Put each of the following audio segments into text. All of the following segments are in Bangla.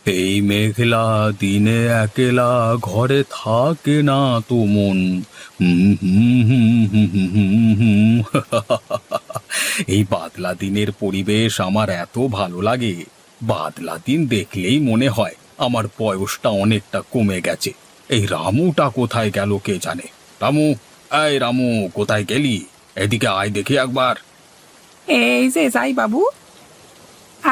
এই মেঘলা দিনে একলা ঘরে থাকে না তো মন। হুম হুম হুম হুম হুম হুম হুম। এই বাদলা দিনের পরিবেশ আমার এত ভালো লাগে। বাদলা দিন দেখলেই মনে হয় আমার বয়সটা অনেকটা কমে গেছে। এই রামুটা কোথায় গেল কে জানে। রামু, এই রামু, কোথায় গেলি? এদিকে আয় দেখি একবার। এই যে যাই বাবু।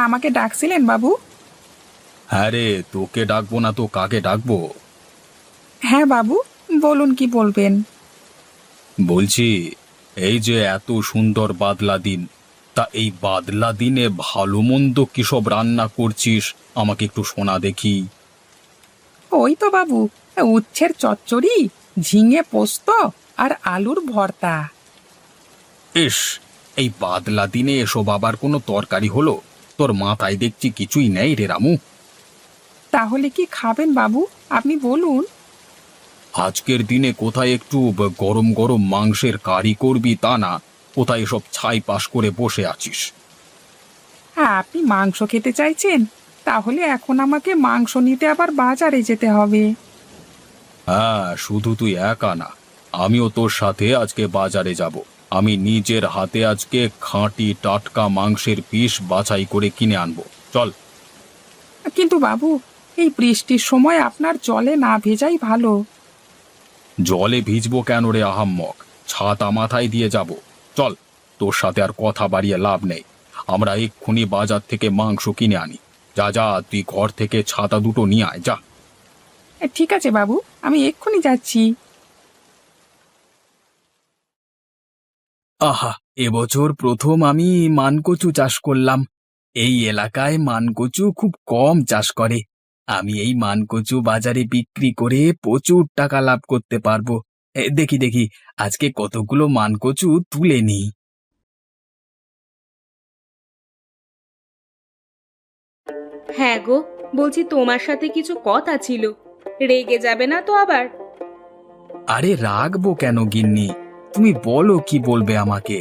আমাকে ডাকছিলেন বাবু? হ্যাঁ রে, তোকে ডাকবো না তো কাকে ডাকবো? হ্যাঁ বাবু, বলুন কি বলবেন। বলছি, এই যে এত সুন্দর বাদলা দিন, তা এই বাদলা দিনে ভালো মন্দ কি সব রান্না করছিস? আমাকে একটু শোনা দেখি। ওই তো বাবু, উচ্ছের চচ্চড়ি, ঝিঙে পোস্ত আর আলুর ভর্তা। ইস, এই বাদলা দিনে এসব আবার কোনো তরকারি হলো? তোর মাথায় দেখছি কিছুই নেই রে রামু। তাহলে কি খাবেন বাবু, আপনি বলুন। আজকের দিনে কোথায় একটু গরম গরম মাংসের কারি করবি তা না, কোথায় এসব ছাই পাশ করে বসে আছিস? হ্যাঁ, আপনি মাংস খেতে চাইছেন? তাহলে এখন আমাকে মাংস নিতে আবার বাজারে যেতে হবে। হ্যাঁ, শুধু তুই একা না, আমিও তোর সাথে আজকে বাজারে যাব। আমি নিজের হাতে আজকে খাঁটি টাটকা মাংসের পিস বাছাই করে কিনে আনবো। চল। কিন্তু বাবু, এই বৃষ্টির সময় আপনার জলে না ভেজাই ভালো। জলে ভিজবো কেন রে আহাম্মক, ছাতা মাথায় দিয়ে যাব। চল, তোর সাথে আর কথা বাড়িয়ে লাভ নেই। আমরা এক্ষুনি বাজার থেকে মাংস কিনে আনি। যা যা, তুই ঘর থেকে ছাতা দুটো নিয়ে আয়, যা। ঠিক আছে বাবু, আমি এক্ষুনি যাচ্ছি। আহা, এবছর প্রথম আমি মানকচু চাষ করলাম। এই এলাকায় মানকচু খুব কম চাষ করে। আমি এই মানকচু বাজারে বিক্রি করে প্রচুর টাকা লাভ করতে পারবো। দেখি দেখি, আজকে কতগুলো মানকচু তুলে নিই। হ্যাঁ গো, বলছি তোমার সাথে কিছু কথা ছিল। রেগে যাবে না তো আবার? আরে রাখবো কেন গিন্নি, তুমি বলো কি বলবে আমাকে।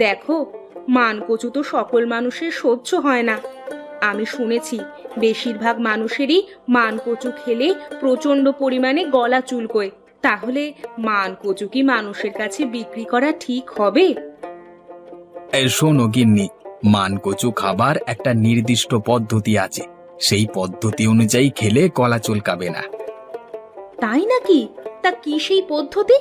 দেখো, মানকচু তো সকল মানুষের সহ্য হয় না। আমি শুনেছি বেশিরভাগ মানুষেরই মানকচু খেলে প্রচণ্ড পরিমাণে গলা চুলকোয়। তাহলে মানকচু কি মানুষের কাছে বিক্রি করা ঠিক হবে? শোনো গিন্নি, মানকচু খাবার একটা নির্দিষ্ট পদ্ধতি আছে। সেই পদ্ধতি অনুযায়ী খেলে গলা চুলকাবে না। তাই নাকি? তা কি সেই পদ্ধতি?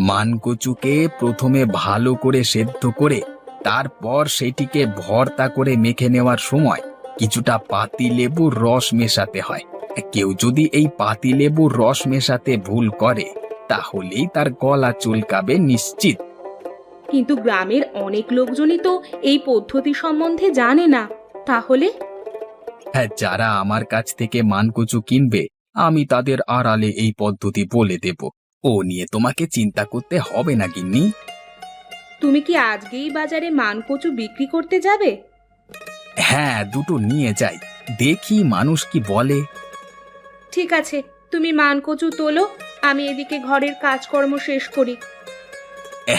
মানকচুকে প্রথমে ভালো করে সেদ্ধ করে তারপর সেটিকে ভর্তা করে মেখে নেওয়ার সময় কিছুটা পাতিলেবুর রস মেশাতে হয়। কেউ যদি এই পাতিলেবুর রস মেশাতে ভুল করে তাহলেই তার গলা চুলকাবে নিশ্চিত। কিন্তু গ্রামের অনেক লোকজনই তো এই পদ্ধতি সম্বন্ধে জানে না। তাহলে? হ্যাঁ, যারা আমার কাছ থেকে মানকচু কিনবে আমি তাদের আড়ালে এই পদ্ধতি বলে দেব। ও নিয়ে তোমাকে চিন্তা করতে হবে না গিন্নি। তুমি কি আজকেই বাজারে মানকচু বিক্রি করতে যাবে? হ্যাঁ, দুটো নিয়ে যাই, দেখি মানুষ কি বলে। ঠিক আছে, তুমি মানকচু তোলো, আমি এদিকে ঘরের কাজকর্ম শেষ করি।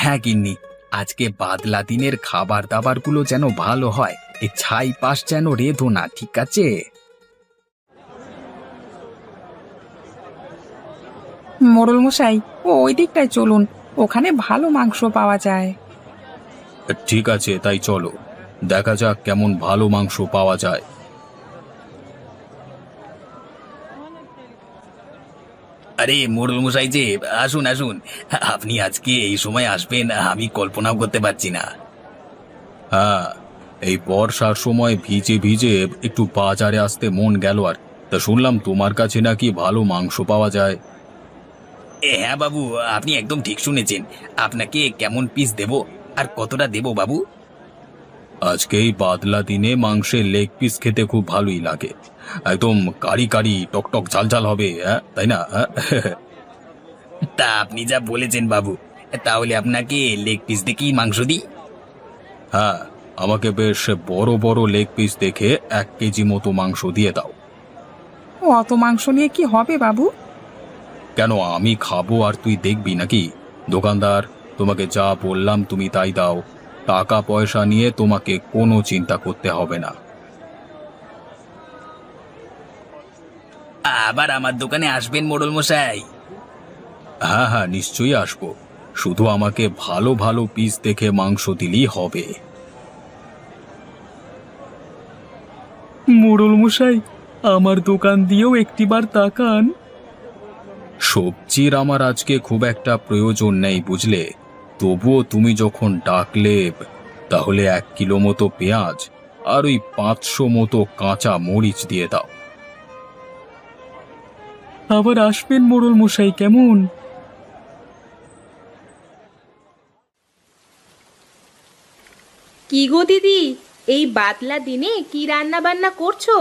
হ্যাঁ গিন্নি, আজকে বাদলা দিনের খাবার দাবারগুলো যেন ভালো হয়, এই ছাই পাশ যেন রেধো না, ঠিক আছে? মোড়ল মশাই, ওই দিকটায় চলুন, ওখানে ভালো মাংস পাওয়া যায়। ঠিক আছে, তাই চলো, দেখা যাক কেমন ভালো মাংস পাওয়া যায়। আরে মোড়ল মশাই যে, আসুন আসুন। আপনি আজকে এই সময় আসবেন আমি কল্পনাও করতে পারছি না। হ্যাঁ, এই বর্ষার সময় ভিজে ভিজে একটু বাজারে আসতে মন গেল। আর তা শুনলাম তোমার কাছে নাকি ভালো মাংস পাওয়া যায়। হ্যাঁ বাবু, আপনি একদম ঠিক শুনেছেন। আপনাকে কেমন পিস দেব আর কতটা দেব বাবু? আজকে এই বাদলা দিনে মাংসের লেগ পিস খেতে খুব ভালোই লাগে। একদম কারি কারি টকটক ঝাল ঝাল হবে, হ্যাঁ তাই না? তা আপনি যা বলেছেন বাবু, তাহলে আপনাকে লেগ পিস দেখেই মাংস দিই। হ্যাঁ, আমাকে বেশ বড় বড় লেগ পিস দেখে 1 কেজি মতো মাংস দিয়ে দাও। অত মাংস নিয়ে কি হবে বাবু? কেন, আমি খাবো আর তুই দেখবি নাকি? দোকানদার, তোমাকে যা বললাম তুমি তাই দাও। টাকা পয়সা নিয়ে তোমাকে কোনো চিন্তা করতে হবে না। আবার আমার দোকানে আসবেন মোড়ল মশাই? হ্যাঁ হ্যাঁ, নিশ্চয়ই আসবো। শুধু আমাকে ভালো ভালো পিস দেখে মাংস দিলেই হবে। মোড়ল মশাই, আমার দোকান দিয়েও একটিবার তাকান। সবজির আমার আজকে খুব একটা প্রয়োজন নেই বুঝলে, তবুও তুমি যখন ডাকলে, তাহলে 1 কিলো মতো পেঁয়াজ আর ওই 500 মতো কাঁচা মরিচ দিয়ে দাও। আবার আসবেন মোড়ল মশাই, কেমন? কি গো দিদি, এই বাদলা দিনে কি রান্না বান্না করছো?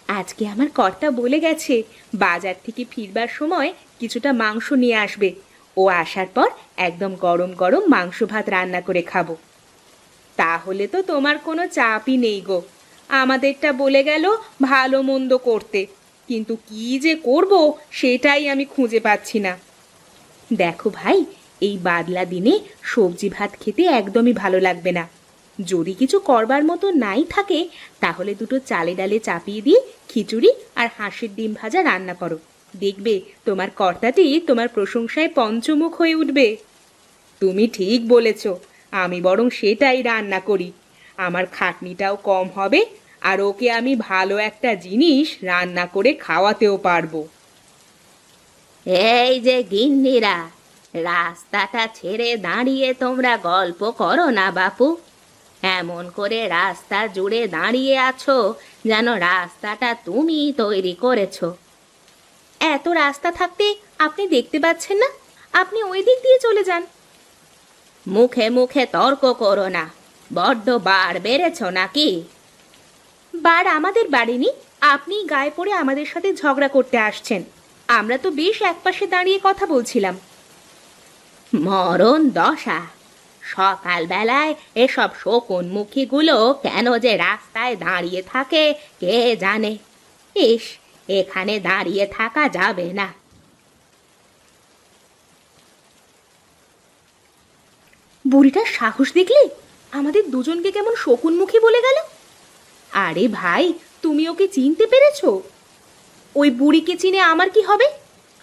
আজকে আমার কর্তা বলে গেছে বাজার থেকে ফিরবার সময় কিছুটা মাংস নিয়ে আসবে। ও আসার পর একদম গরম গরম মাংস ভাত রান্না করে খাবো। তাহলে তো তোমার কোনো চাপই নেই গো। আমাদেরটা বলে গেল ভালো মন্দ করতে, কিন্তু কি যে করব সেটাই আমি খুঁজে পাচ্ছি না। দেখো ভাই, এই বাদলা দিনে সবজি ভাত খেতে একদমই ভালো লাগবে না। যদি কিছু করবার মতো নাই থাকে, তাহলে দুটো চালে ডালে চাপিয়ে দিয়ে খিচুড়ি আর হাঁসের ডিম ভাজা রান্না করো। দেখবে তোমার কর্তাটি তোমার প্রশংসায় পঞ্চমুখ হয়ে উঠবে। তুমি ঠিক বলেছ, আমি বরং সেটাই রান্না করি। আমার খাটনিটাও কম হবে, আর ওকে আমি ভালো একটা জিনিস রান্না করে খাওয়াতেও পারবো। এই যে গিন্নিরা, রাস্তাটা ছেড়ে দাঁড়িয়ে তোমরা গল্প করো না বাপু। এমন করে রাস্তা জুড়ে দাঁড়িয়ে আছো যেন রাস্তাটা তুমি তৈরি করেছো। এত রাস্তা থাকতে আপনি দেখতে পাচ্ছেন না? আপনি ওই দিক দিয়ে চলে যান। মুখে মুখে তর্ক করো না, বড্ড বার বেড়েছ নাকি? বার আমাদের বাড়িনি, আপনি গায়ে পড়ে আমাদের সাথে ঝগড়া করতে আসছেন। আমরা তো বেশ একপাশে দাঁড়িয়ে কথা বলছিলাম। মরণ দশা, সকালবেলায় এসব শকুনমুখীগুলো কেন যে রাস্তায় দাঁড়িয়ে থাকে কে জানে। ইস, এখানে দাঁড়িয়ে থাকা যাবে না। বুড়িটার সাহস দেখলে আমাদের দুজনকে কেমন শকুনমুখী বলে গেল। আরে ভাই, তুমি ওকে চিনতে পেরেছো? ওই বুড়িকে চিনে আমার কি হবে?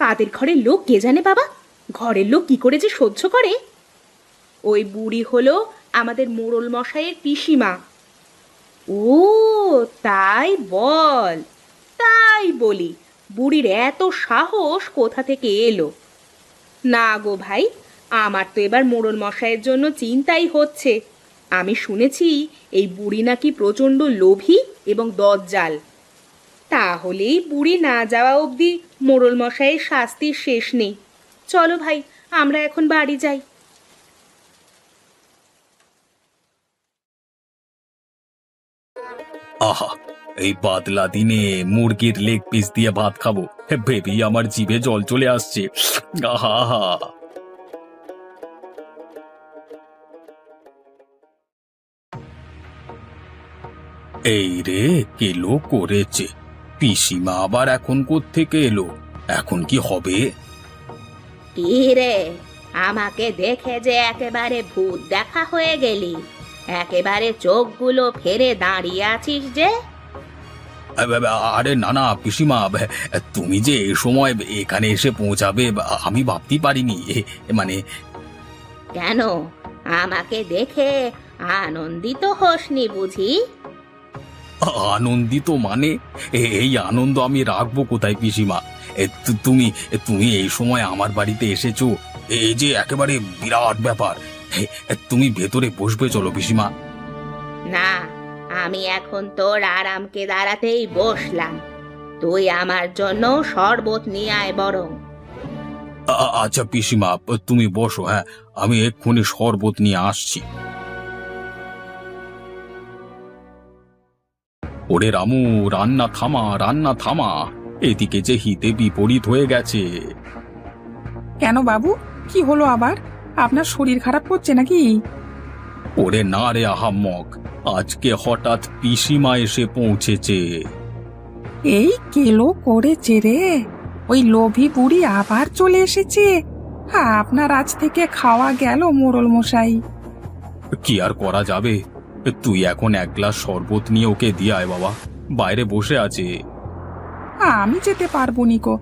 কাদের ঘরের লোক কে জানে বাবা, ঘরের লোক কি করে যে সহ্য করে। ওই বুড়ি হলো আমাদের মোড়ল মশাইয়ের পিসিমা। ও তাই বল, তাই বলি, বুড়ির এত সাহস কোথা থেকে এলো? না গো ভাই, আমার তো এবার মোড়ল মশাইয়ের জন্য চিন্তাই হচ্ছে। আমি শুনেছি এই বুড়ি নাকি প্রচণ্ড লোভী এবং দজ্জাল। তাহলেই বুড়ি না যাওয়া অবধি মোড়ল মশাইয়ের শাস্তির শেষ নেই। চলো ভাই, আমরা এখন বাড়ি যাই। আহা, এই বাদলা দিনে মুরগির লেগ পিস দিয়ে ভাত খাবো ভেবেই আমার জিভে জল চলে আসছে। আহা আহা। এই রে, কেলো করেছে। পিসিমা আবার এখন কোত্থেকে এলো? এখন কি হবে? কি রে, আমাকে দেখে যে একেবারে ভূত দেখা হয়ে গেলি? একেবারে চোখগুলো ফেরে দাঁড়িয়ে আছিস যে? আরে না না পিসিমা, তুমি যে এই সময় এখানে এসে পৌঁছাবে আমি ভাবতেই পারিনি। মানে কেন, আমাকে দেখে আনন্দিত হসনি বুঝি? আনন্দিত মানে? এই আনন্দ আমি রাখবো কোথায় পিসিমা? তুমি তুমি এই সময় আমার বাড়িতে এসেছো, এই যে একেবারে বিরাট ব্যাপার। তুমি ভেতরে বসবে, চলো পিসিমা। না, আমি এখন তোর আরামকে দাঁড়াতেই বসলাম। তুই আমার জন্য শরবত নিয়ে আয় বরং। আচ্ছা পিসিমা, তুমি বসো। হ্যাঁ, আমি এক্ষুনি শরবত নিয়ে আসছি। ওরে রামু, রান্না থামা, রান্না থামা, এদিকে যে হিতে বিপরীত হয়ে গেছে। কেন বাবু, কি হলো আবার? আপনার শরীর খারাপ করছে নাকি? ওরে না রে আহাম্মক, আজকে হঠাৎ পিসিমা এসে পৌঁছেছে। এই কেলো করেছে রে, ওই লোভী বুড়ি আবার চলে এসেছে। আপনার আজ থেকে খাওয়া গেল মোড়ল মশাই। কি আর করা যাবে? তুই এখন 1 গ্লাস শরবত নিয়ে ওকে দিয়ে আয় বাবা, বাইরে বসে আছে। আমি যেতে পারবো নিকো।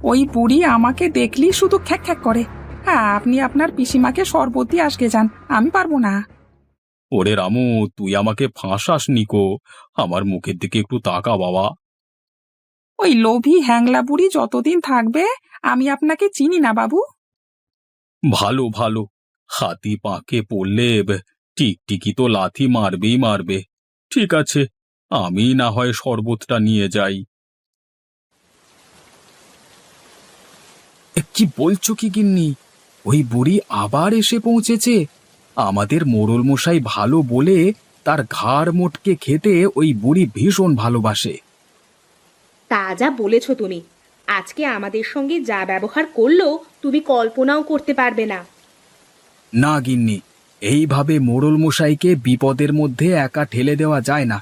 ওই বুড়ি আমাকে দেখলেই শুধু খ্যাক খ্যাক করে। হ্যাঁ, আপনি আপনার পিসিমাকে শরবত দিয়ে আসকে যান, আমি পারবো না। ওরে রামু, তুই আমাকে ফাঁসাস নিকো। আমার মুখের দিকে একটু তাকা বাবা। ওই লোভী হ্যাংলা বুড়ি যতদিন থাকবে আমি আপনাকে চিনি না বাবু। ভালো ভালো, হাতি পাঁকে পড়লে টিকটিকি তো লাথি মারবেই মারবে। ঠিক আছে, আমি না হয় শরবতটা নিয়ে যাই। কি বলছো কি গিন্নি? ওই বুড়ি আবার এসে পৌঁছেছে? আমাদের মোড়ল মশাই ভালো বলে তার ঘাড় মোটকে খেতে ওই বুড়ি ভীষণ ভালোবাসে। তা যা বলেছ তুমি, আজকে আমাদের সঙ্গে যা ব্যবহার করলো তুমি কল্পনাও করতে পারবে না। না গিন্নি, এইভাবে মোড়ল মশাইকে বিপদের মধ্যে একা ঠেলে দেওয়া যায় না।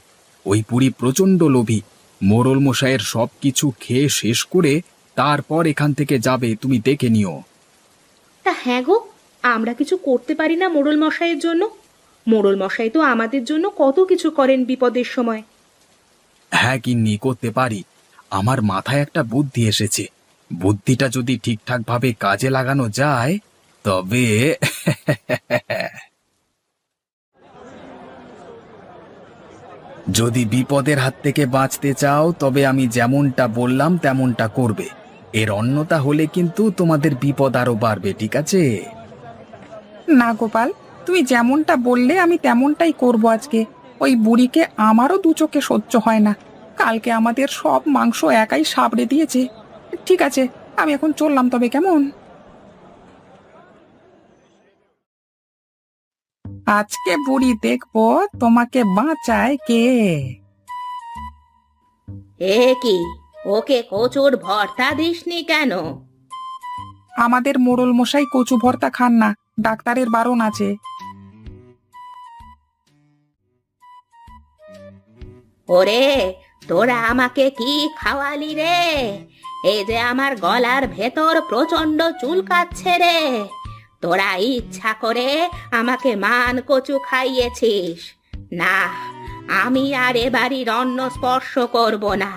ওই বুড়ি প্রচণ্ড লোভী। মোড়ল মশাইয়ের সব কিছু খেয়ে শেষ করে তারপর এখান থেকে যাবে, তুমি দেখে নিও। তা হ্যাঁ গো, আমরা কিছু করতে পারি না মোড়ল মশাইয়ের জন্য? মোড়ল মশাই তো আমাদের জন্য কত কিছু করেন বিপদের সময়। হ্যাঁ গিন্নি, করতে পারি। আমার মাথায় একটা বুদ্ধি এসেছে। বুদ্ধিটা যদি ঠিকঠাকভাবে কাজে লাগানো যায় তবে যদি বিপদের হাত থেকে বাঁচতে চাও তবে আমি যেমনটা বললাম তেমনটা করবে। এর অন্যতা হলে কিন্তু তোমাদের বিপদ আরো বাড়বে, ঠিক আছে? না গোপাল, তুমি যেমনটা বললে আমি তেমনটাই করব আজকে। ওই বুড়িকে আমারও দু চোখে সহ্য হয় না। কালকে আমাদের সব মাংস একাই সাবড়ে দিয়েছে। ঠিক আছে, আমি এখন চললাম তবে, কেমন? আজকে বুড়ি দেখবো তোমাকে বাঁচায় কে। এ কি, ওকে কচুর ভর্তা দিসনি কেন? আমাদের মোড়ল মশাই কচু ভর্তা খান না, ডাক্তারের বারণ আছে। ওরে, তোরা আমাকে কি খাওয়ালি রে? এই যে আমার গলার ভেতর প্রচন্ড চুলকাচ্ছে রে। তোরা ইচ্ছা করে আমাকে মান কচু খাইয়েছিস। না, আমি আর এ বাড়ির অন্ন স্পর্শ করব না।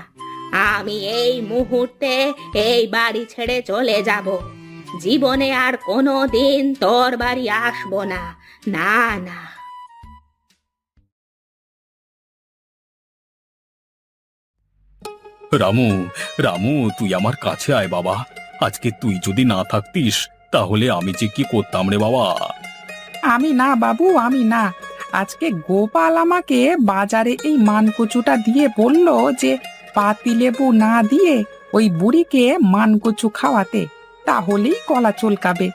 আমি এই মুহূর্তে এই বাড়ি ছেড়ে চলে যাব। জীবনে আর কোনো দিন তোর বাড়ি আসবো না। না না। রামু, রামু, তুই আমার কাছে আয় বাবা। আজকে তুই যদি না থাকতিস তাহলে আমি যে কি করতাম রে বাবা। আমি না বাবু, আমি না। আজকে গোপাল আমাকে বাজারে এই মানকচুটা দিয়ে বলল যে পাতিলেবু না দিয়ে ওই বুড়িকে মানকচু খাওয়াতে, তাহলেই গলা চুলকাবে।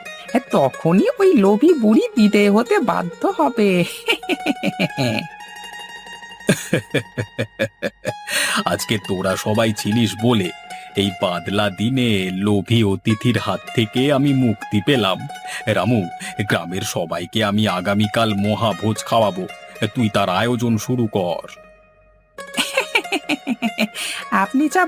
তখনই ওই লোভী বুড়ি বিদেয় হতে বাধ্য হবে। আজকে তোরা সবাই ছিলিস বলে এই বাদলা দিনে লোভী অতিথির হাত থেকে আমি মুক্তি পেলাম। রামু, গ্রামের সবাইকে আমি আগামীকাল মহাভোজ খাওয়াবো। তুই তার আয়োজন শুরু কর। আপনি যা